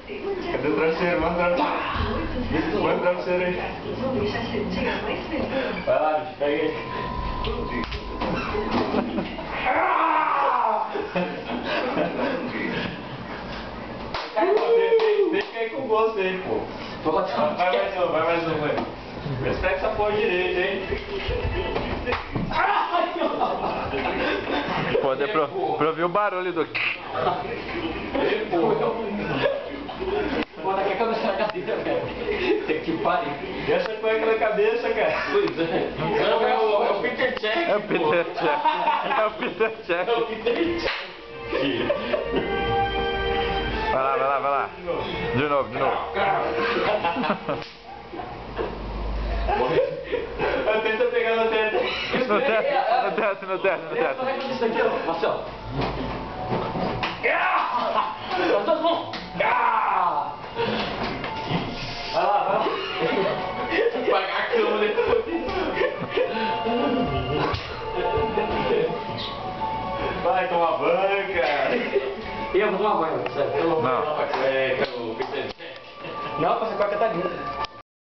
Cadê o travesseiro? Manda o travesseiro. Manda o travesseiro aí. Vai lá, bicho, pega aí. Deixa cair com gosto aí, pô. Vai mais um, vai. Vê se pega essa porra direito, hein? Pode é pra ouvir o barulho do... Pô, daqui a cabeça na cadeira, velho. Tem que parir. E essa cueca na cabeça, cara? Pois é. Não, é o Peter Check. É o Peter Check. É o Peter Check. É o Peter Check. Vai lá, vai lá, vai lá. De novo, de novo. Tenta pegar no teto. No teto, no teto, no teto, no teto. Isso aqui, ó, Marcelo. As duas mãos. Vai lá, vai lá. Pagar a cama depois. Vai tomar banho, cara. Eu vou tomar banho, sério. Não. Não, essa cueca tá linda.